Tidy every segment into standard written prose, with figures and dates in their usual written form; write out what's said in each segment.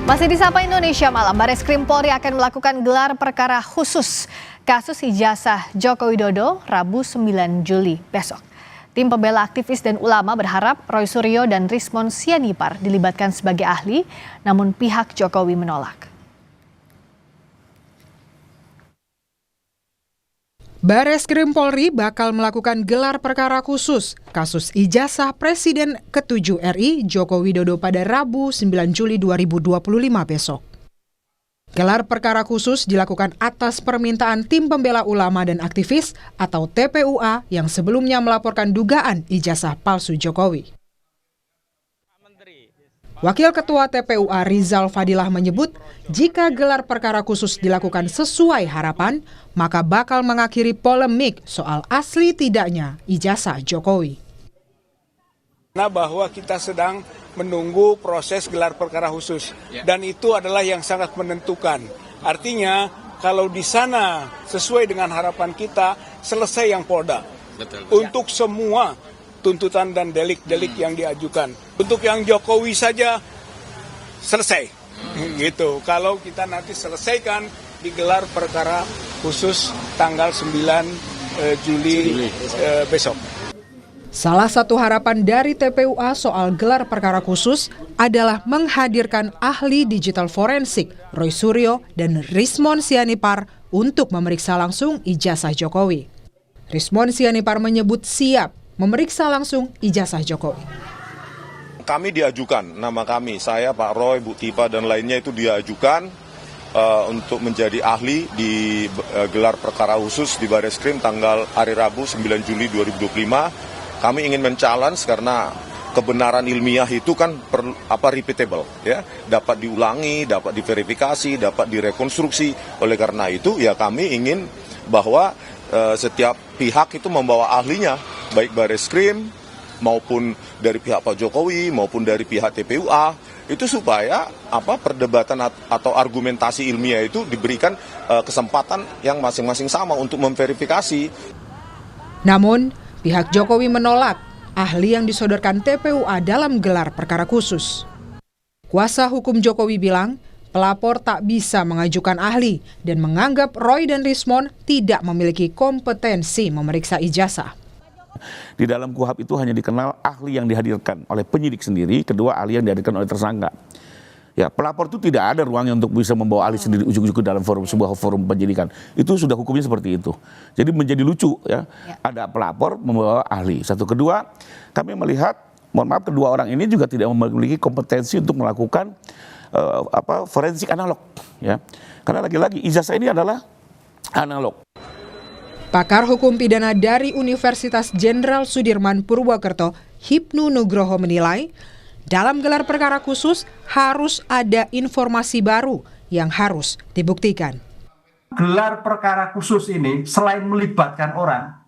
Masih di Sapa Indonesia Malam, Barreskrim Polri akan melakukan gelar perkara khusus kasus ijazah Joko Widodo Rabu 9 Juli besok. Tim pembela aktivis dan ulama berharap Roy Suryo dan Rismon Sianipar dilibatkan sebagai ahli, namun pihak Jokowi menolak. Barreskrim Polri bakal melakukan gelar perkara khusus kasus ijazah Presiden ke-7 RI Joko Widodo pada Rabu 9 Juli 2025 besok. Gelar perkara khusus dilakukan atas permintaan Tim Pembela Ulama dan Aktivis atau TPUA yang sebelumnya melaporkan dugaan ijazah palsu Jokowi. Wakil Ketua TPUA Rizal Fadilah menyebut, jika gelar perkara khusus dilakukan sesuai harapan, maka bakal mengakhiri polemik soal asli tidaknya ijazah Jokowi. Bahwa kita sedang menunggu proses gelar perkara khusus, dan itu adalah yang sangat menentukan. Artinya, kalau di sana sesuai dengan harapan kita, selesai yang Polda. Untuk semua tuntutan dan delik-delik yang diajukan. Untuk yang Jokowi saja selesai. Gitu. Kalau kita nanti selesaikan digelar perkara khusus tanggal 9 Juli besok. Salah satu harapan dari TPUA soal gelar perkara khusus adalah menghadirkan ahli digital forensik Roy Suryo dan Rismon Sianipar untuk memeriksa langsung ijazah Jokowi. Rismon Sianipar menyebut siap memeriksa langsung ijazah Jokowi. Kami diajukan, nama kami, saya, Pak Roy, Bu Tipa, dan lainnya itu diajukan untuk menjadi ahli di gelar perkara khusus di Barreskrim tanggal hari Rabu 9 Juli 2025. Kami ingin men-challenge karena kebenaran ilmiah itu kan repeatable, ya, dapat diulangi, dapat diverifikasi, dapat direkonstruksi. Oleh karena itu, ya kami ingin bahwa setiap pihak itu membawa ahlinya, baik Barreskrim maupun dari pihak Pak Jokowi maupun dari pihak TPUA, itu supaya perdebatan atau argumentasi ilmiah itu diberikan kesempatan yang masing-masing sama untuk memverifikasi. Namun, pihak Jokowi menolak ahli yang disodorkan TPUA dalam gelar perkara khusus. Kuasa hukum Jokowi bilang, pelapor tak bisa mengajukan ahli dan menganggap Roy dan Rismon tidak memiliki kompetensi memeriksa ijazah. Di dalam KUHP itu hanya dikenal ahli yang dihadirkan oleh penyidik sendiri, kedua ahli yang dihadirkan oleh tersangka. Ya, pelapor itu tidak ada ruangnya untuk bisa membawa ahli sendiri ujuk-ujuk dalam sebuah forum penyidikan. Itu sudah hukumnya seperti itu. Jadi menjadi lucu ya. Ada pelapor membawa ahli. Satu, kedua, kami melihat, mohon maaf, kedua orang ini juga tidak memiliki kompetensi untuk melakukan forensik analog ya. Karena lagi-lagi ijazah ini adalah analog. Pakar hukum pidana dari Universitas Jenderal Sudirman Purwokerto, Hipnu Nugroho menilai, dalam gelar perkara khusus harus ada informasi baru yang harus dibuktikan. Gelar perkara khusus ini selain melibatkan orang,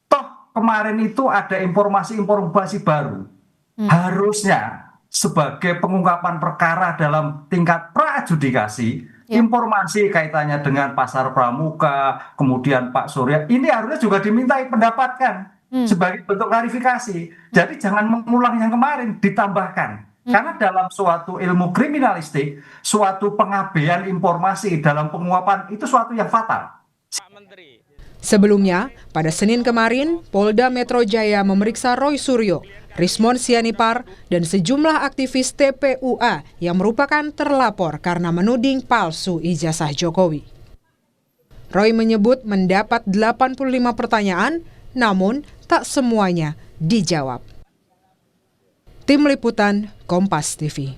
toh kemarin itu ada informasi-informasi baru. Harusnya sebagai pengungkapan perkara dalam tingkat pra-adjudikasi, informasi kaitannya dengan pasar pramuka, kemudian Pak Surya, ini harusnya juga dimintai pendapatkan sebagai bentuk klarifikasi. Jadi jangan mengulang yang kemarin, ditambahkan. Karena dalam suatu ilmu kriminalistik, suatu pengabaian informasi dalam penguapan itu suatu yang fatal. Sebelumnya, pada Senin kemarin, Polda Metro Jaya memeriksa Roy Suryo, Rismon Sianipar, dan sejumlah aktivis TPUA yang merupakan terlapor karena menuding palsu ijazah Jokowi. Roy menyebut mendapat 85 pertanyaan, namun tak semuanya dijawab. Tim Liputan Kompas TV.